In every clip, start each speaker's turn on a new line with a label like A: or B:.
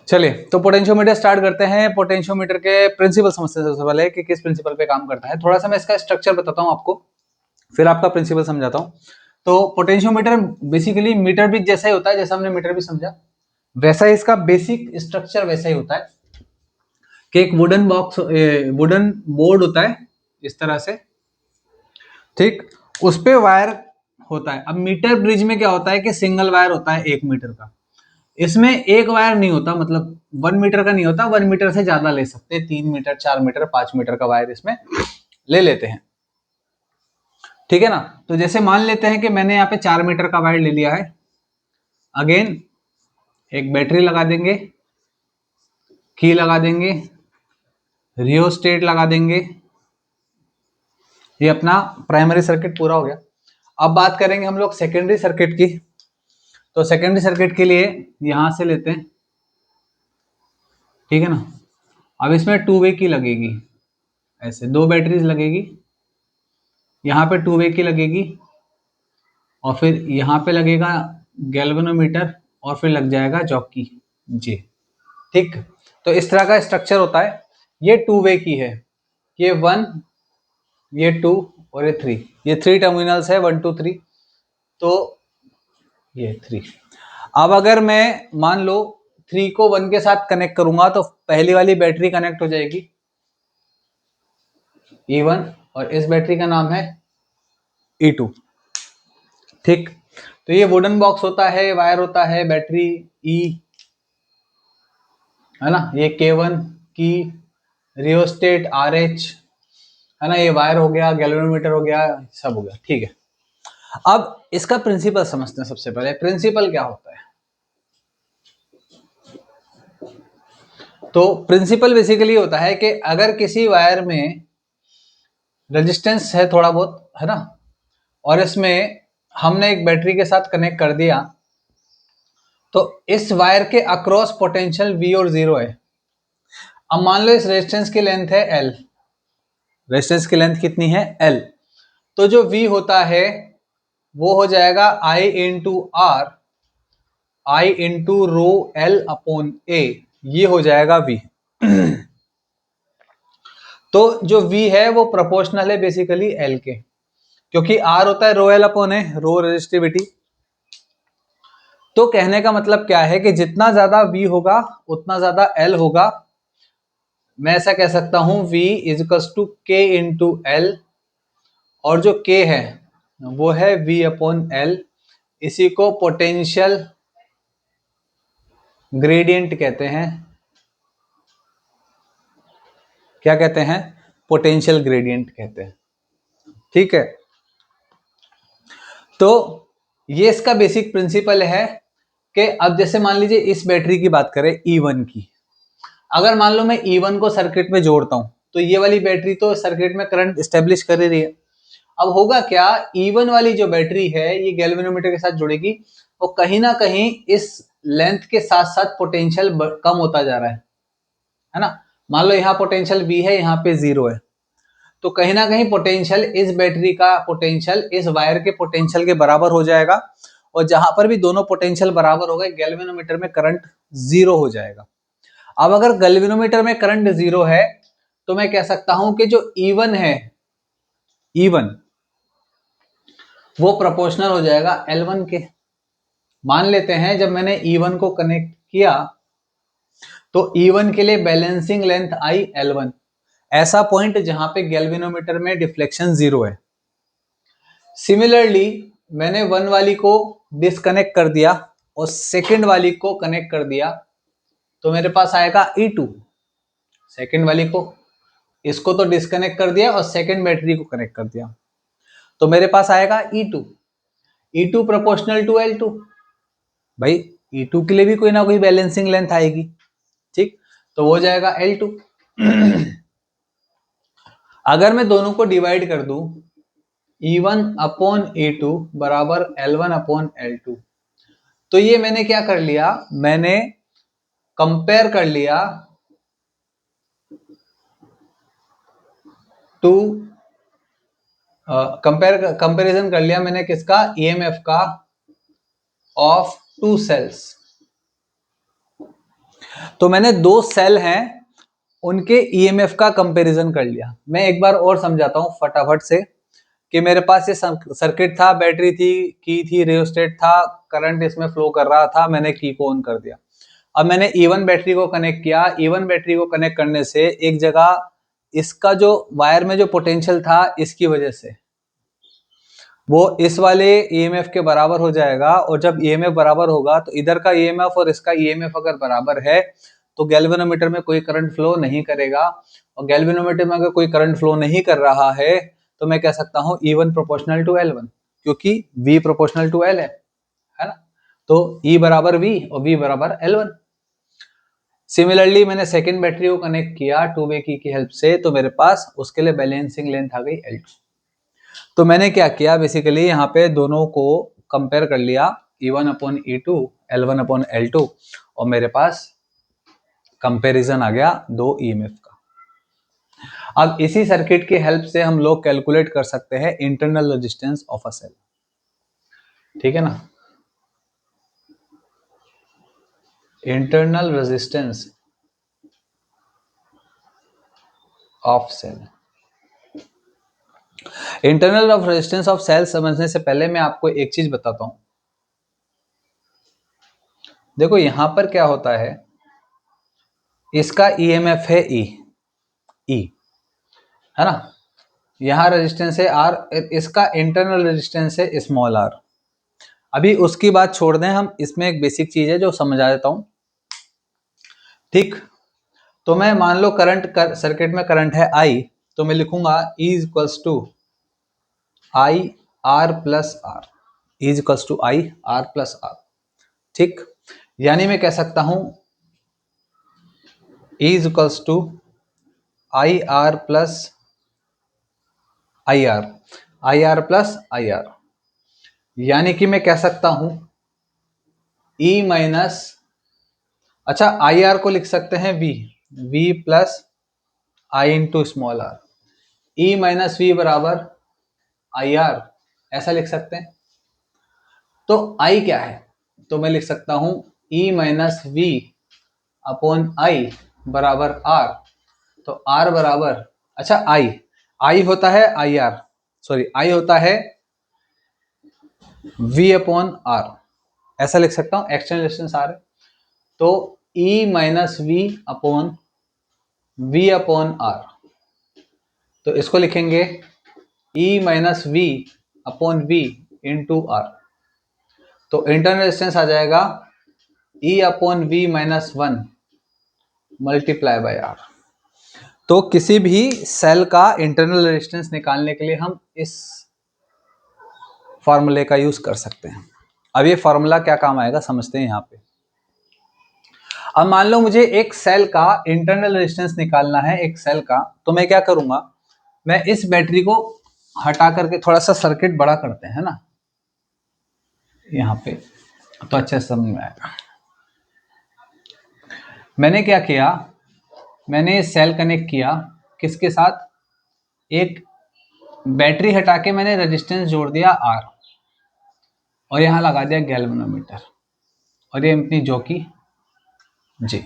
A: चलिए तो potentiometer start करते हैं। पोटेंशियोमीटर के प्रिंसिपल समझते हैं सबसे पहले कि किस प्रिंसिपल पे काम करता है। थोड़ा सा मैं इसका स्ट्रक्चर बताता हूँ आपको, फिर आपका प्रिंसिपल समझाता हूँ। तो पोटेंशियोमीटर बेसिकली मीटर ब्रिज जैसा ही होता है, जैसा हमने मीटर ब्रिज समझा वैसा ही इसका बेसिक स्ट्रक्चर वैसा ही होता है कि एक वुडन बॉक्स, वुडन बोर्ड होता है इस तरह से, ठीक, उस पे वायर होता है। अब मीटर ब्रिज में क्या होता है कि सिंगल वायर होता है 1 मीटर का। इसमें एक वायर नहीं होता, मतलब 1 मीटर का नहीं होता, 1 मीटर से ज्यादा ले सकते हैं, 3 मीटर 4 मीटर 5 मीटर का वायर इसमें ले लेते हैं, ठीक है ना। तो जैसे मान लेते हैं कि मैंने यहाँ पे 4 मीटर का वायर ले लिया है। अगेन एक बैटरी लगा देंगे, की लगा देंगे, रियोस्टेट लगा देंगे, ये अपना प्राइमरी सर्किट पूरा हो गया। अब बात करेंगे हम लोग सेकेंडरी सर्किट की। तो सेकेंडरी सर्किट के लिए यहां से लेते हैं, ठीक है ना। अब इसमें 2 वे की लगेगी, ऐसे 2 बैटरीज लगेगी, यहाँ पे 2 वे की लगेगी और फिर यहाँ पे लगेगा गैल्वेनोमीटर और फिर लग जाएगा जॉकी जे, ठीक। तो इस तरह का स्ट्रक्चर होता है। ये 2 वे की है, ये 1, ये 2 और ये 3, ये 3 टर्मिनल्स है 1 2 3, तो ये 3। अब अगर मैं मान लो 3 को 1 के साथ कनेक्ट करूंगा तो पहली वाली बैटरी कनेक्ट हो जाएगी E1 और इस बैटरी का नाम है E2, ठीक। तो ये वुडन बॉक्स होता है, वायर होता है, बैटरी E है ना, ये K1 की, रियोस्टेट RH है ना, ये वायर हो गया, गैल्वेनोमीटर हो गया, सब हो गया, ठीक है। अब इसका प्रिंसिपल समझते हैं। सबसे पहले प्रिंसिपल क्या होता है। तो प्रिंसिपल बेसिकली होता है कि अगर किसी वायर में रेजिस्टेंस है थोड़ा बहुत, है ना, और इसमें हमने एक बैटरी के साथ कनेक्ट कर दिया, तो इस वायर के अक्रॉस पोटेंशियल V और 0 है। अब मान लो इस रेजिस्टेंस की लेंथ है L, रेजिस्टेंस की लेंथ कितनी है L, तो जो V होता है वो हो जाएगा I into R, I into rho L upon A, ये हो जाएगा V। तो जो V है वो प्रोपोर्शनल है बेसिकली L के, क्योंकि R होता है rho L upon A, rho resistivity. तो कहने का मतलब क्या है कि जितना ज्यादा V होगा उतना ज्यादा L होगा। मैं ऐसा कह सकता हूं V equals to K into L, और जो K है वो है V अपॉन L। इसी को पोटेंशियल ग्रेडियंट कहते हैं। क्या कहते हैं, पोटेंशियल ग्रेडियंट कहते हैं, ठीक है। तो ये इसका बेसिक प्रिंसिपल है कि अब जैसे मान लीजिए इस बैटरी की बात करें E1 की, अगर मान लो मैं E1 को सर्किट में जोड़ता हूं तो ये वाली बैटरी तो सर्किट में करंट स्टेब्लिश कर ही रही है। अब होगा क्या, E1 वाली जो बैटरी है ये गैल्वेनोमीटर के साथ जुड़ेगी, और कहीं ना कहीं इस लेंथ के साथ साथ पोटेंशियल कम होता जा रहा है ना। मान लो यहाँ पोटेंशियल V है, यहाँ पे 0 है, तो कहीं ना कहीं पोटेंशियल इस बैटरी का पोटेंशियल इस वायर के पोटेंशियल के बराबर हो जाएगा, और जहां पर भी दोनों पोटेंशियल बराबर हो गए गैल्वेनोमीटर में करंट 0 हो जाएगा। अब अगर गैल्वेनोमीटर में करंट 0 है तो मैं कह सकता हूं कि जो E1 है, E1 वो प्रोपोर्शनल हो जाएगा L1 के। मान लेते हैं जब मैंने E1 को कनेक्ट किया तो E1 के लिए बैलेंसिंग लेंथ आई L1, ऐसा पॉइंट जहां पे गैल्वेनोमीटर में डिफ्लेक्शन 0 है। सिमिलरली मैंने 1 वाली को डिस्कनेक्ट कर दिया और सेकेंड वाली को कनेक्ट कर दिया, तो मेरे पास आएगा E2। सेकेंड वाली को, इसको तो डिस्कनेक्ट कर दिया और सेकेंड बैटरी को कनेक्ट कर दिया, तो मेरे पास आएगा E2। E2 proportional to L2, भाई E2 के लिए भी कोई ना कोई बैलेंसिंग लेंथ आएगी, ठीक, तो हो जाएगा L2। अगर मैं दोनों को डिवाइड कर दूं, E1 अपॉन E2 बराबर L1 अपॉन L2, तो ये मैंने क्या कर लिया, मैंने कंपेयर कर लिया टू कंपेरिजन कर लिया मैंने किसका, EMF का ऑफ 2 सेल्स। तो मैंने दो सेल हैं उनके ईएमएफ का कंपैरिजन कर लिया। मैं एक बार और समझाता हूं फटाफट से कि मेरे पास ये सर्किट था, बैटरी थी, की थी, रियोस्टेट था, करंट इसमें फ्लो कर रहा था, मैंने की को ऑन कर दिया। अब मैंने E1 बैटरी को कनेक्ट किया। E1 बैटरी को कनेक्ट करने से एक जगह इसका जो वायर में जो पोटेंशियल था इसकी वजह से वो इस वाले ईएमएफ के बराबर हो जाएगा, और जब ईएमएफ बराबर होगा तो इधर का ईएमएफ और इसका ईएमएफ अगर बराबर है तो गैल्वेनोमीटर में कोई करंट फ्लो नहीं करेगा, और गैल्वेनोमीटर में अगर कोई करंट फ्लो नहीं कर रहा है तो मैं कह सकता हूं E1 प्रोपोर्शनल टू L1, क्योंकि V प्रोपोर्शनल टू L है ना। तो E बराबर V और V बराबर L1। सिमिलरली मैंने सेकेंड बैटरी को कनेक्ट किया टू वे की हेल्प से, तो मेरे पास उसके लिए बैलेंसिंग लेंथ आ गई L2। तो मैंने क्या किया, बेसिकली यहाँ पे दोनों को कंपेयर कर लिया, E1 upon E2, L1 upon L2, और मेरे पास कंपेरिजन आ गया दो ईएमएफ का। अब इसी सर्किट की हेल्प से हम लोग कैलकुलेट कर सकते हैं internal resistance of a cell, ठीक है ना। Internal resistance of cell, internal of resistance of cell समझने से पहले मैं आपको एक चीज बताता हूं। देखो यहां पर क्या होता है, इसका ईएमएफ है ई है ना, यहां रेजिस्टेंस है आर, इसका इंटरनल रेजिस्टेंस है स्मॉल आर। अभी उसकी बात छोड़ दें, हम इसमें एक बेसिक चीज है जो समझा देता हूं, ठीक। तो मैं मान लो सर्किट में करंट है आई, तो मैं लिखूंगा E equals to I R plus R, is equals to I R plus R, ठीक। यानी मैं कह सकता हूं is equals to I R plus I R, I R plus I R, यानी कि मैं कह सकता हूं E माइनस, अच्छा आई आर को लिख सकते हैं V plus I into small R, E minus V बराबर आई आर, ऐसा लिख सकते हैं। तो I क्या है, तो मैं लिख सकता हूं E minus V upon I बराबर R। तो R बराबर, अच्छा I होता है आई आर, सॉरी I होता है V अपॉन R, ऐसा लिख सकता हूं, एक्सटर्नल रेजिस्टेंस R है। तो E minus V upon V upon R, तो इसको लिखेंगे E minus V upon V into R। तो इंटरनल रेजिस्टेंस आ जाएगा E upon V minus 1 multiply by R। तो किसी भी सेल का इंटरनल रेजिस्टेंस निकालने के लिए हम इस फॉर्मूले का यूज कर सकते हैं। अब ये फॉर्मूला क्या काम आएगा समझते हैं यहाँ पे। अब मान लो मुझे एक सेल का इंटरनल रेजिस्टेंस निकालना है, एक सेल का, तो मैं क्या करूंगा, मैं इस बैटरी को हटा करके थोड़ा सा सर्किट बड़ा करते हैं ना यहाँ पे, तो अच्छे से समझ में आएगा। मैंने क्या किया, मैंने सेल कनेक्ट किया किसके साथ, एक बैटरी हटा के मैंने रेजिस्टेंस जोड़ दिया R, और यहां लगा दिया गैल्वेनोमीटर, और ये अपनी जॉकी जी,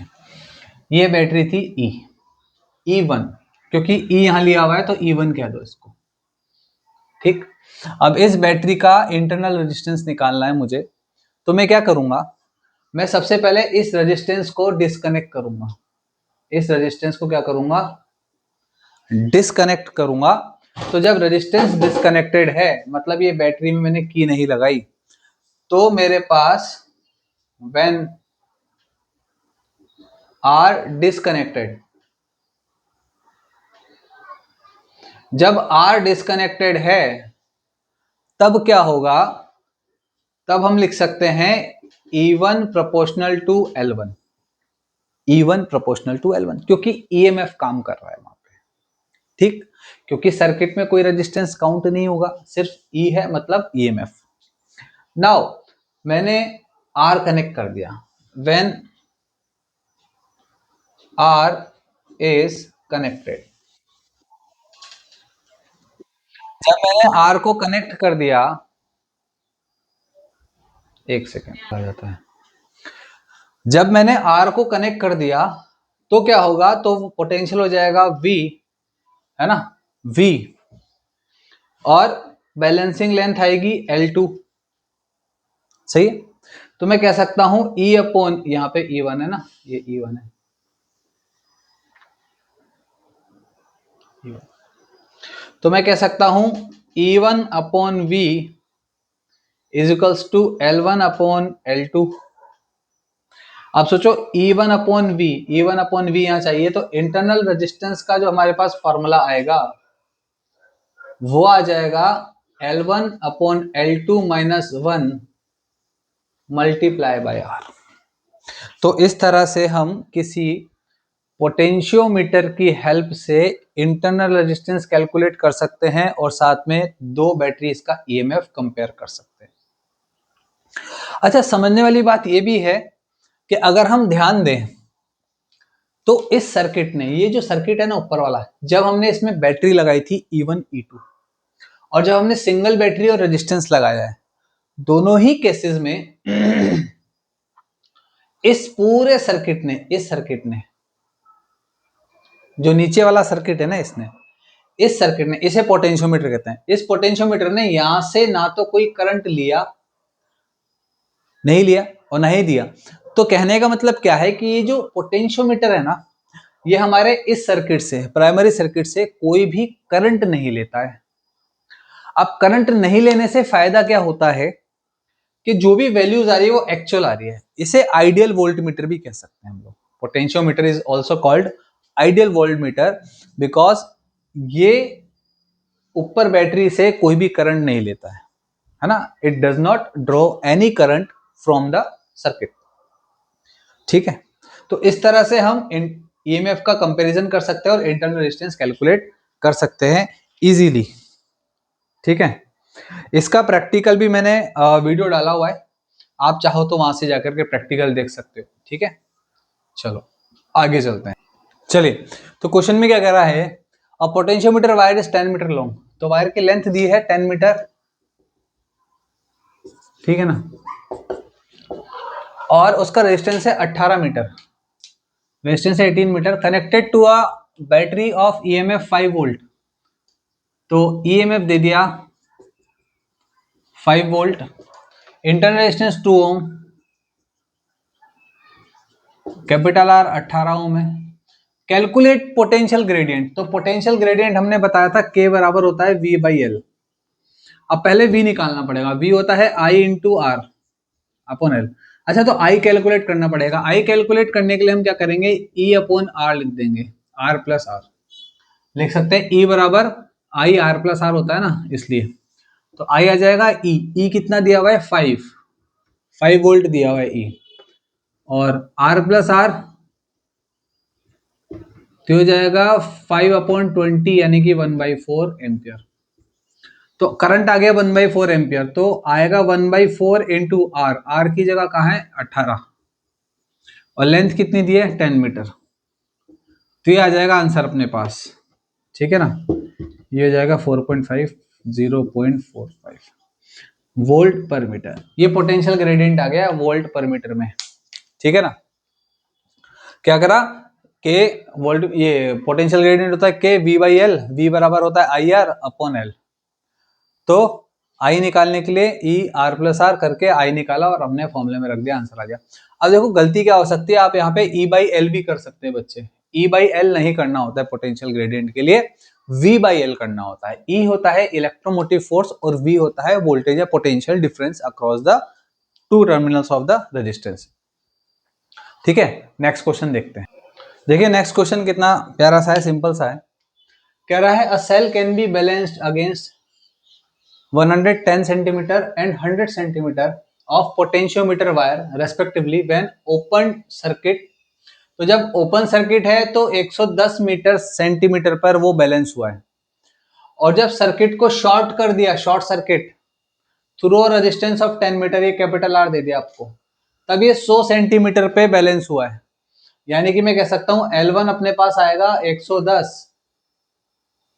A: ये बैटरी थी E1, क्योंकि E यहां लिया हुआ है तो E1 कह दो इसको, ठीक। अब इस बैटरी का इंटरनल रेजिस्टेंस निकालना है मुझे, तो मैं क्या करूंगा, मैं सबसे पहले इस रेजिस्टेंस को डिस्कनेक्ट करूंगा, इस रेजिस्टेंस को क्या करूंगा, डिस्कनेक्ट करूंगा। तो जब रेजिस्टेंस डिस्कनेक्टेड है, मतलब ये बैटरी में मैंने की नहीं लगाई, तो मेरे पास व्हेन आर डिस्कनेक्टेड, जब आर डिस्कनेक्टेड है तब क्या होगा, तब हम लिख सकते हैं E1 proportional to L1, E1 proportional to L1, क्योंकि ईएमएफ काम कर रहा है वहां पे, ठीक। क्योंकि सर्किट में कोई रेजिस्टेंस काउंट नहीं होगा, सिर्फ E है, मतलब ईएमएफ। नाउ मैंने R कनेक्ट कर दिया, व्हेन R इज कनेक्टेड, जब मैंने R को कनेक्ट कर दिया, एक सेकेंड आ जाता है, जब मैंने R को कनेक्ट कर दिया तो क्या होगा, तो पोटेंशियल हो जाएगा V, है ना, V, और बैलेंसिंग लेंथ आएगी L2। सही है। तो मैं कह सकता हूं E अपॉन, यहां पे E1 है ना, ये E1 है, E1। तो मैं कह सकता हूं E1 upon V is equals to L1 upon L2। अब सोचो E1 upon V, E1 upon V यहां चाहिए, तो इंटरनल रेजिस्टेंस का जो हमारे पास फॉर्मूला आएगा वो आ जाएगा L1 upon L2 minus 1 multiply by R। तो इस तरह से हम किसी पोटेंशियोमीटर की हेल्प से इंटरनल रेजिस्टेंस कैलकुलेट कर सकते हैं और साथ में दो बैटरीज का ईएमएफ कंपेयर कर सकते हैं। अच्छा, समझने वाली बात यह भी है कि अगर हम ध्यान दें तो इस सर्किट ने, ये जो सर्किट है ना ऊपर वाला, जब हमने इसमें बैटरी लगाई थी E1 E2 और जब हमने सिंगल बैटरी और रेजिस्टेंस लगाया है, दोनों ही केसेस में इस पूरे सर्किट ने, इस सर्किट ने, जो नीचे वाला सर्किट है ना, इसने, इस सर्किट ने, इसे पोटेंशियोमीटर कहते हैं, इस पोटेंशियोमीटर ने यहां से ना तो कोई करंट लिया, नहीं लिया, और ना ही दिया। तो कहने का मतलब क्या है कि ये जो पोटेंशियोमीटर है ना, ये हमारे इस सर्किट से, प्राइमरी सर्किट से कोई भी करंट नहीं लेता है। अब करंट नहीं लेने से फायदा क्या होता है कि जो भी वैल्यूज आ रही है वो एक्चुअल आ रही है। इसे आइडियल वोल्टमीटर भी कह सकते हैं हम लोग। Potentiometer is also called ideal voltmeter because ये ऊपर बैटरी से कोई भी करंट नहीं लेता है ना, it does not draw any current from the circuit. ठीक है, तो इस तरह से हम ईएमएफ का कंपैरिजन कर सकते हैं और इंटरनल रेजिस्टेंस कैलकुलेट कर सकते हैं इजीली। ठीक है, इसका प्रैक्टिकल भी मैंने वीडियो डाला हुआ है, आप चाहो तो वहां से जाकर के प्रैक्टिकल देख सकते हो। ठीक है, चलो आगे चलते हैं। चलिए, तो क्वेश्चन में क्या कह रहा है, a potentiometer wire is 10 metre long. तो वायर की लेंथ दी है 10 मीटर, ठीक है ना, और उसका रेजिस्टेंस है 18 मीटर, रेजिस्टेंस है 18 metre, connected to a battery of EMF 5 volt. तो ईएमएफ दे दिया 5 volt, internal resistance 2 ohm, capital R 18 ohm है। Calculate potential gradient. तो पोटेंशियल ग्रेडियंट हमने बताया था के बराबर होता है V बाई एल। अब पहले V निकालना पड़ेगा, V होता है I into R upon L. अच्छा, तो I कैलकुलेट करना पड़ेगा। I कैलकुलेट करने के लिए हम क्या करेंगे, E अपॉन आर लिख देंगे, R प्लस आर लिख सकते हैं। E बराबर I R प्लस आर होता है ना, इसलिए तो I आ जाएगा E कितना दिया हुआ है, 5 वोल्ट दिया हुआ है E, और R प्लस आर तो हो जाएगा 5/20 यानी कि 1/4 एम्पियर। तो करंट आ गया 1/4 एम्पियर, तो आएगा 1/4 इंटू आर, आर की जगह कहाँ है 18, और लेंथ कितनी दी है 10 मीटर। तो ये आ जाएगा आंसर अपने पास। ठीक है ना, ये हो जाएगा 4.5, 0.45 वोल्ट पर मीटर। ये पोटेंशियल ग्रेडियंट आ गया वोल्ट पर मीटर में। ठीक है ना, क्या करा के वोल्ट, ये पोटेंशियल ग्रेडियंट होता है के वी बाई एल, वी बराबर होता है आई आर अपॉन एल। तो आई निकालने के लिए ई आर प्लस आर करके आई निकाला और हमने फॉर्मूले में रख दिया, आंसर आ गया। अब देखो गलती क्या हो सकती है, आप यहाँ पे ई बाई एल भी कर सकते हैं बच्चे। ई बाई एल नहीं करना होता है पोटेंशियल ग्रेडियंट के लिए, वी बाई एल करना होता है। ई होता है इलेक्ट्रोमोटिव फोर्स और वी होता है वोल्टेज या potential difference across the two terminals of the resistance. ठीक है, नेक्स्ट क्वेश्चन देखते हैं। देखिए नेक्स्ट क्वेश्चन कितना प्यारा सा है, सिंपल सा है। कह रहा है a cell can be balanced against 110 centimeter and 100 centimeter of potentiometer wire respectively when open circuit। तो जब ओपन सर्किट है तो 110 मीटर सेंटीमीटर पर वो बैलेंस हुआ है, और जब सर्किट को शॉर्ट कर दिया, short circuit through resistance of 10 metre, ये कैपिटल आर दे दिया आपको, तब ये 100 सेंटीमीटर पे बैलेंस हुआ है। यानी कि मैं कह सकता हूं L1 अपने पास आएगा 110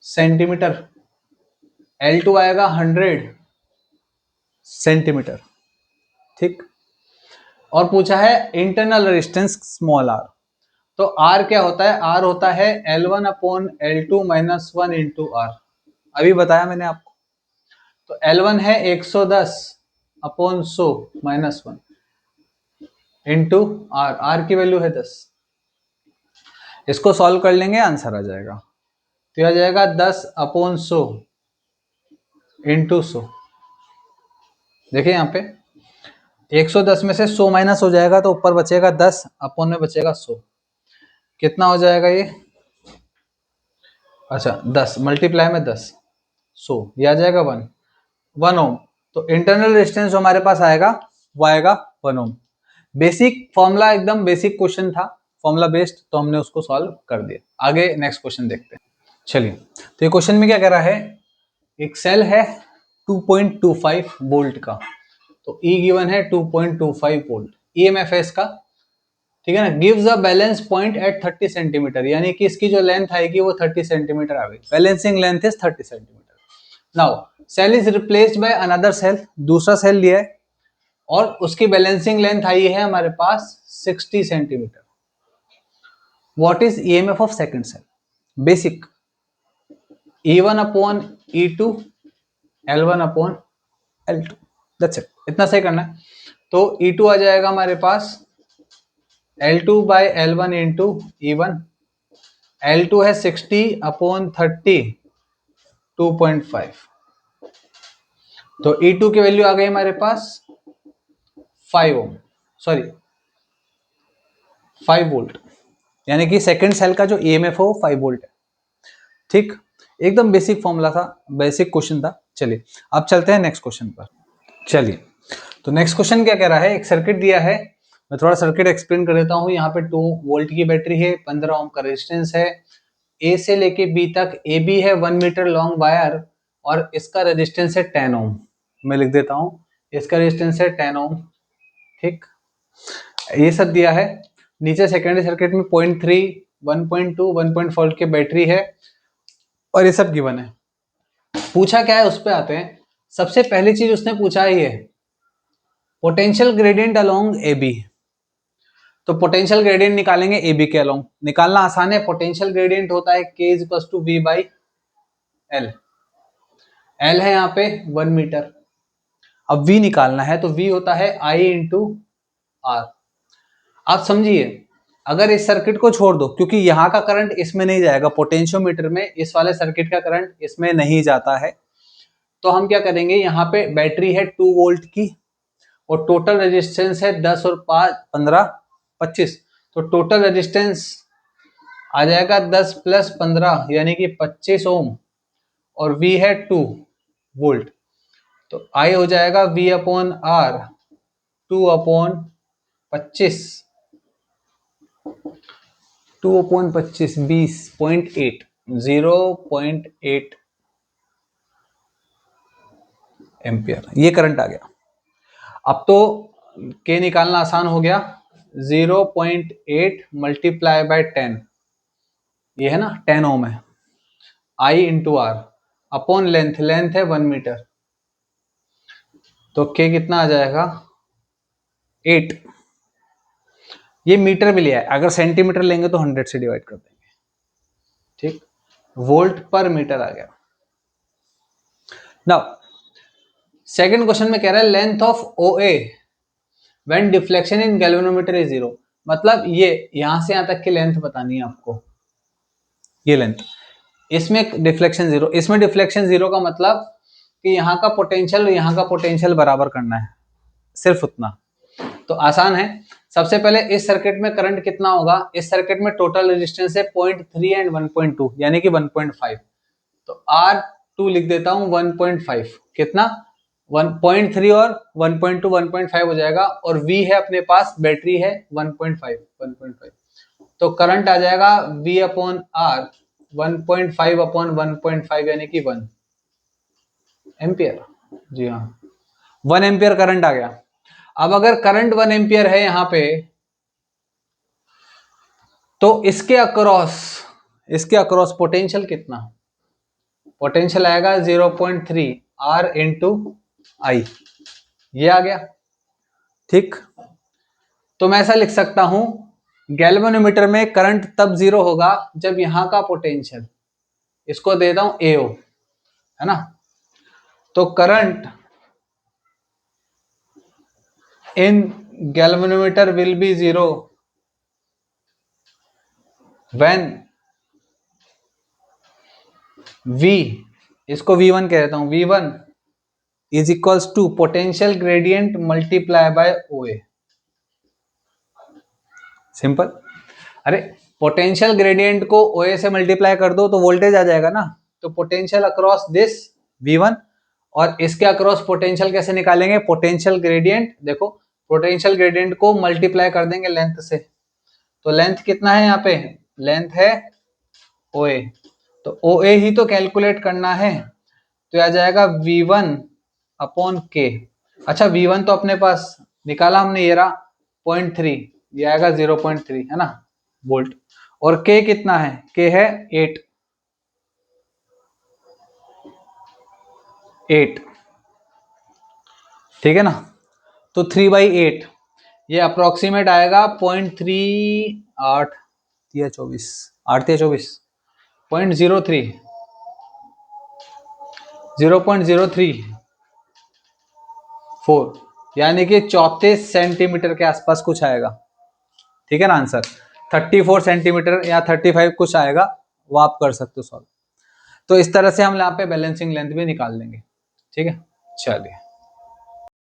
A: सेंटीमीटर, L2 आएगा 100 सेंटीमीटर। ठीक, और पूछा है इंटरनल रेजिस्टेंस स्मॉल आर। तो आर क्या होता है, आर होता है L1 upon L2 minus 1 into are, अभी बताया मैंने आपको। तो L1 है 110 upon 100 minus 1 into R, R की वैल्यू है 10। इसको सॉल्व कर लेंगे, आंसर आ जाएगा। तो आ जाएगा 10 अपॉन 100 इंटू 100। देखिए यहाँ पे 110 में से 100 माइनस हो जाएगा तो ऊपर बचेगा 10, अपॉन में बचेगा 100। कितना हो जाएगा ये, अच्छा 10 मल्टीप्लाई में 10 100, ये आ जाएगा 1 ओम। तो इंटरनल रेजिस्टेंस जो हमारे पास आएगा वो आएगा 1 ओम। बेसिक फॉर्मूला, एकदम बेसिक क्वेश्चन था, फॉर्मूला बेस्ड, तो हमने उसको सॉल्व कर दिया। आगे नेक्स्ट क्वेश्चन देखते हैं। चलिए, तो ये क्वेश्चन में क्या कह रहा है, एक सेल है 2.25 वोल्ट का, तो E गिवन है 2.25 वोल्ट, ईएमएफ है इसका, ठीक है ना। Gives a balance point at 30 centimetre, यानी कि इसकी जो लेंथ आएगी वो 30 सेंटीमीटर आएगी। Balancing length is 30 centimetre. Now cell is replaced by another cell, दूसरा सेल लिया है और उसकी बैलेंसिंग लेंथ आई है हमारे पास 60 centimetre. What is EMF of second cell? Basic E1 upon E2 L1 upon L2, that's it, इतना सही करना है। तो E2 आ जाएगा हमारे पास L2 by L1 into E1, L2 है 60 अपॉन 30 2.5, तो E2 की वैल्यू आ गई हमारे पास 5 ओम, सॉरी 5 वोल्ट, यानी कि सेकंड सेल का जो ईएमएफ हो 5 वोल्ट है। ठीक, एकदम बेसिक फॉर्मूला था, बेसिक क्वेश्चन था। चलिए अब चलते हैं नेक्स्ट क्वेश्चन पर। चलिए, तो नेक्स्ट क्वेश्चन क्या कह रहा है, एक सर्किट दिया है, मैं थोड़ा सर्किट एक्सप्लेन कर देता हूं। यहाँ पे 2 वोल्ट की बैटरी है, 15 ओम का रेजिस्टेंस है, ए से लेके बी तक, ए बी है 1 मीटर लॉन्ग वायर और इसका रेजिस्टेंस है 10 ओम। मैं लिख देता हूं, इसका रेजिस्टेंस है 10 ओम। ठीक, ये सब दिया है। नीचे सेकेंडरी सर्किट में 0.3 1.2 1.4 की बैटरी है और ये सब गिवन है। पूछा क्या है उस पर आते हैं। सबसे पहली चीज उसने पूछा है ये potential gradient along A B. तो पोटेंशियल ग्रेडियंट निकालेंगे ए बी के अलोंग, निकालना आसान है। पोटेंशियल ग्रेडियंट होता है K equal to V by L, L है यहाँ पे 1 मीटर, अब V निकालना है तो V होता है I इंटू R। आप समझिए, अगर इस सर्किट को छोड़ दो, क्योंकि यहाँ का करंट इसमें नहीं जाएगा, पोटेंशियोमीटर में इस वाले सर्किट का करंट इसमें नहीं जाता है, तो हम क्या करेंगे, यहाँ पे बैटरी है 2 वोल्ट की और टोटल रेजिस्टेंस है 10 और 5 15 25, तो टोटल रेजिस्टेंस आ जाएगा 10 प्लस 15 यानी कि 25 ओम और V है 2 वोल्ट, तो I हो जाएगा V upon R 2 upon 25, 2 upon 25 20.8 0.8 ampere, ये करंट आ गया। अब तो K निकालना आसान हो गया, 0.8 मल्टीप्लाई बाय 10, ये है ना 10 ओम है, I into R upon length, length है 1 मीटर, तो K कितना आ जाएगा 8। ये मीटर भी लिया है, अगर सेंटीमीटर लेंगे तो 100 से डिवाइड कर देंगे। ठीक, वोल्ट पर मीटर आ गया। नाउ सेकंड क्वेश्चन में कह रहा है length of OA when deflection in galvanometer is 0, मतलब ये यहां से यहां तक की लेंथ बतानी है आपको, ये लेंथ, इसमें डिफ्लेक्शन 0, इसमें डिफ्लेक्शन 0 का मतलब कि यहाँ का पोटेंशियल और यहाँ का पोटेंशियल बराबर करना है, सिर्फ उतना। तो आसान है, सबसे पहले इस सर्किट में करंट कितना होगा, इस सर्किट में टोटल रेजिस्टेंस है 0.3 एंड 1.2 यानी कि 1.5, तो R2 लिख देता हूं 1.5, कितना 1.3 और 1.2 1.5 हो जाएगा, और V है अपने पास, बैटरी है 1.5, तो करंट आ जाएगा V अपॉन R 1.5 अपॉन 1.5 यानी कि 1 एम्पियर। जी हाँ, 1 एम्पियर करंट आ गया। अब अगर करंट 1 एम्पियर है यहां पे, तो इसके अक्रॉस पोटेंशियल कितना, पोटेंशियल आएगा 0.3 R इंटू आई, ये आ गया। ठीक, तो मैं ऐसा लिख सकता हूं, गैल्वेनोमीटर में करंट तब जीरो होगा जब यहां का पोटेंशियल, इसको देता हूं AO, है ना। तो current in galvanometer will be zero when V, इसको V1 कह देता हूं, V1 is equals to potential gradient multiply by OA। Simple. अरे पोटेंशियल ग्रेडियंट को OA से मल्टीप्लाई कर दो तो वोल्टेज आ जाएगा ना। तो पोटेंशियल अक्रॉस दिस V1, और इसके अक्रॉस पोटेंशियल कैसे निकालेंगे, पोटेंशियल ग्रेडियंट, देखो पोटेंशियल ग्रेडियंट को मल्टीप्लाई कर देंगे लेंथ से। तो लेंथ कितना है यहाँ पे, लेंथ है OA, तो OA ही तो कैलकुलेट करना है, तो आ जाएगा V1 अपॉन K। अच्छा V1 तो अपने पास निकाला हमने, ये रहा 0.3, ये आएगा 0.3, है ना वोल्ट। और K कितना है, K है 8, ठीक है ना। तो 3/8, ये अप्रोक्सीमेट आएगा 0.38 या 24, 8 या 24, 0.03, 0.034, यानी कि 34 सेंटीमीटर के आसपास कुछ आएगा, ठीक है ना आंसर। 34 सेंटीमीटर या 35 कुछ आएगा, वो आप कर सकते हो सॉल्व। तो इस तरह से हम यहाँ पे बैलेंसिंग लेंथ भी निकाल लेंगे, ठीक है। चलिए।